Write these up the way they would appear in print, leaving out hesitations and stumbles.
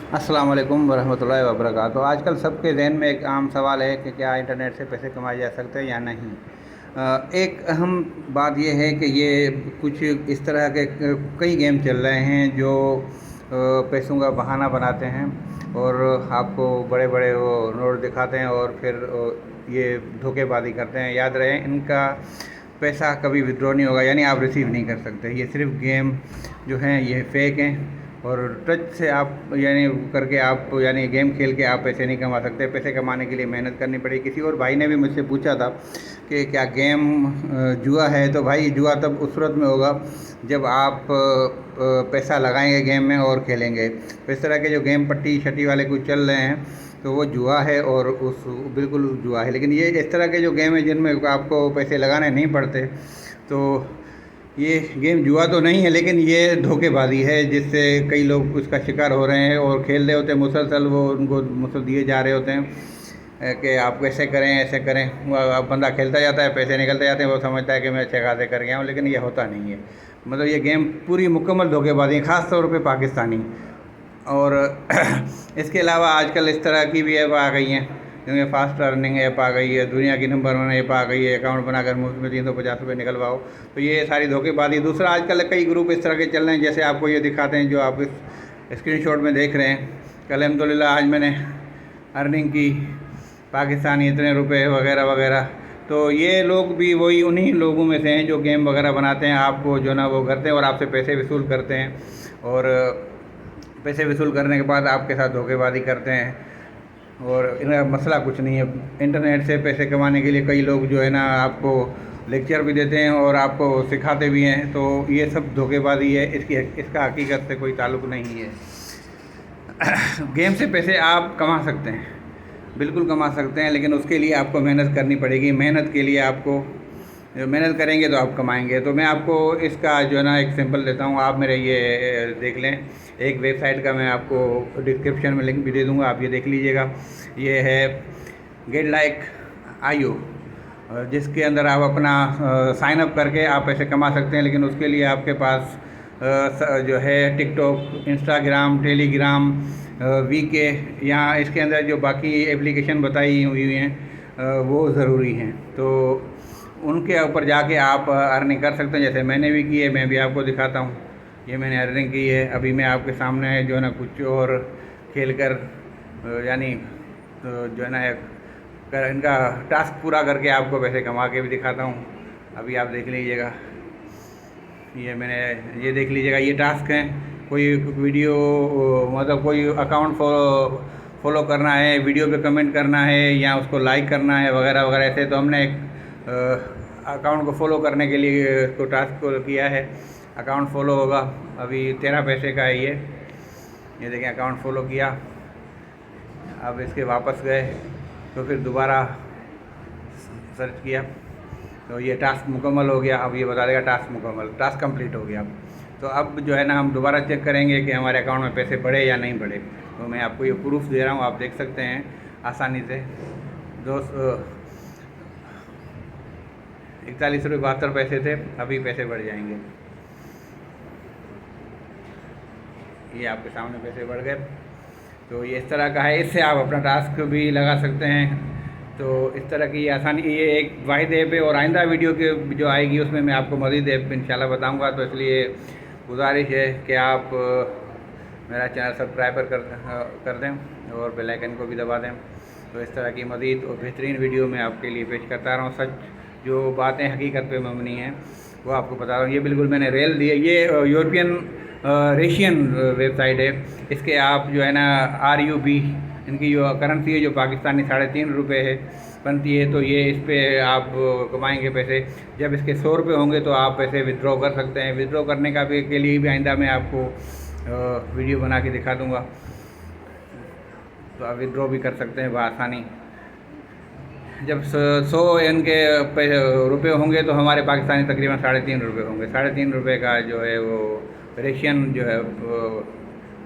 अस्सलाम वालेकुम वरहमतुल्लाहि वबरकातुहू। आजकल सबके ज़हन में एक आम सवाल है कि क्या इंटरनेट से पैसे कमाए जा सकते हैं या नहीं। एक अहम बात यह है कि ये कुछ इस तरह के कई गेम चल रहे हैं जो पैसों का बहाना बनाते हैं और आपको बड़े बड़े वो नोट दिखाते हैं और फिर ये धोखेबाजी करते हैं। याद रहे, इनका पैसा कभी विड्रॉ नहीं होगा, यानी आप रिसीव नहीं कर सकते। ये सिर्फ गेम जो हैं ये फेक हैं और टच से आप यानी करके आप यानी गेम खेल के आप पैसे नहीं कमा सकते। पैसे कमाने के लिए मेहनत करनी पड़ेगी। किसी और भाई ने भी मुझसे पूछा था कि क्या गेम जुआ है, तो भाई जुआ तब उस सूरत में होगा जब आप पैसा लगाएंगे गेम में और खेलेंगे। तो इस तरह के जो गेम पट्टी शट्टी वाले कुछ चल रहे हैं तो वो जुआ है और उस बिल्कुल जुआ है। लेकिन ये इस तरह के जो गेम है जिनमें आपको पैसे लगाने नहीं पड़ते, तो ये गेम जुआ तो नहीं है लेकिन ये धोखेबाजी है जिससे कई लोग उसका शिकार हो रहे हैं और खेल रहे होते हैं मुसलसल। वो उनको मुसल दिए जा रहे होते हैं कि आप ऐसे करें ऐसे करें। अब बंदा खेलता जाता है, पैसे निकलते जाते हैं, वो समझता है कि मैं अच्छे खासे कर गया हूँ, लेकिन ये होता नहीं है। मतलब ये गेम पूरी मुकम्मल धोखेबाजी है, ख़ास तौर पे पाकिस्तानी। और इसके अलावा आजकल इस तरह की भी ऐप आ गई हैं जिनमें फास्ट अर्निंग ऐप आ गई है, दुनिया की नंबर 1 ऐप आ गई है, अकाउंट बनाकर मुफ्त में 350 रुपये निकलवाओ। तो ये सारी धोखेबाजी। दूसरा, आजकल कई ग्रुप इस तरह के चल रहे हैं जैसे आपको ये दिखाते हैं जो आप इस स्क्रीनशॉट में देख रहे हैं कि अल्हम्दुलिल्लाह आज मैंने अर्निंग की पाकिस्तानी इतने रुपए वगैरह वगैरह। तो ये लोग भी वही उन्हीं लोगों में से हैं जो गेम वगैरह बनाते हैं, आपको जो ना वो करते हैं और आपसे पैसे वसूल करते हैं और पैसे वसूल करने के बाद आपके साथ धोखेबाजी करते हैं। और इनका मसला कुछ नहीं है। इंटरनेट से पैसे कमाने के लिए कई लोग जो है ना आपको लेक्चर भी देते हैं और आपको सिखाते भी हैं। तो ये सब धोखेबाजी है, इसका हकीकत से कोई ताल्लुक़ नहीं है। गेम से पैसे आप कमा सकते हैं, बिल्कुल कमा सकते हैं, लेकिन उसके लिए आपको मेहनत करनी पड़ेगी। मेहनत के लिए आपको मेहनत करेंगे तो आप कमाएंगे। तो मैं आपको इसका जो है ना एक सिंपल देता हूँ, आप मेरे ये देख लें। एक वेबसाइट का मैं आपको डिस्क्रिप्शन में लिंक भी दे दूँगा, आप ये देख लीजिएगा। ये है GetLikeIO, जिसके अंदर आप अपना साइन अप करके आप पैसे कमा सकते हैं। लेकिन उसके लिए आपके पास जो है टिकटॉक, इंस्टाग्राम, टेलीग्राम, VK या इसके अंदर जो बाकी एप्लीकेशन बताई हुई हैं वो ज़रूरी हैं। तो उनके ऊपर जाके आप अर्निंग कर सकते हैं, जैसे मैंने भी की है। मैं भी आपको दिखाता हूँ, ये मैंने अर्निंग की है। अभी मैं आपके सामने जो है ना कुछ और खेल कर यानी तो जो है ना इनका टास्क पूरा करके आपको पैसे कमा के भी दिखाता हूँ। अभी आप देख लीजिएगा, ये देख लीजिएगा, ये टास्क हैं। कोई वीडियो मतलब कोई अकाउंट फॉलो करना है, वीडियो पे कमेंट करना है या उसको लाइक करना है वगैरह वगैरह। ऐसे तो हमने एक अकाउंट को फॉलो करने के लिए इसको टास्क को किया है। अकाउंट फॉलो होगा, अभी 13 पैसे का है ये देखें, अकाउंट फॉलो किया। अब इसके वापस गए तो फिर दोबारा सर्च किया तो ये टास्क मुकम्मल हो गया। अब ये बता देगा टास्क मुकम्मल, टास्क कंप्लीट हो गया। तो अब जो है ना हम दोबारा चेक करेंगे कि हमारे अकाउंट में पैसे बढ़े या नहीं बढ़े। तो मैं आपको ये प्रूफ दे रहा हूँ, आप देख सकते हैं आसानी से। 41.72 रुपये थे, अभी पैसे बढ़ जाएंगे। ये आपके सामने पैसे बढ़ गए। तो ये इस तरह का है, इससे आप अपना टास्क भी लगा सकते हैं। तो इस तरह की आसानी, ये एक वाहिद ऐप है। और आइंदा वीडियो के जो आएगी उसमें मैं आपको मज़ीद ऐप इंशाल्लाह बताऊंगा। तो इसलिए गुजारिश है कि आप मेरा चैनल सब्सक्राइब कर दें और बेल आइकन को भी दबा दें। तो इस तरह की मज़ीद और बेहतरीन वीडियो मैं आपके लिए पेश करता रहा हूँ। सच जो बातें हकीकत पे मबनी हैं वो आपको बता रहा हूँ। ये बिल्कुल मैंने रेल दी है, ये यूरोपियन रेशियन वेबसाइट है। इसके आप जो है ना RUB इनकी जो करेंसी है जो पाकिस्तानी 3.5 रुपये है बनती है। तो ये इस पर आप कमाएंगे पैसे। जब इसके 100 रुपये होंगे तो आप पैसे विड्रॉ कर सकते हैं। विड्रॉ करने का भी के लिए भी आइंदा मैं आपको वीडियो बना के दिखा दूँगा। तो आप विड्रॉ भी कर सकते हैं बआसानी। जब 100 इनके रुपये होंगे तो हमारे पाकिस्तानी तकरीबन 3.5 रुपये होंगे। 3.5 रुपये का जो है वो रेशियन जो है वो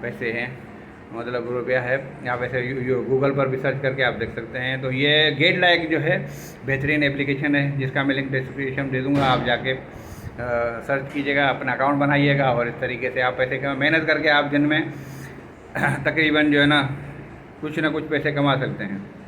पैसे हैं, मतलब रुपया है। आप ऐसे गूगल पर भी सर्च करके आप देख सकते हैं। तो ये GetLike जो है बेहतरीन एप्लीकेशन है जिसका मैं लिंक डिस्क्रिप्शन दे दूँगा। आप जाके सर्च कीजिएगा, अपना अकाउंट बनाइएगा और इस तरीके से आप पैसे मेहनत करके आप दिन में तकरीबन जो है ना कुछ पैसे कमा सकते हैं।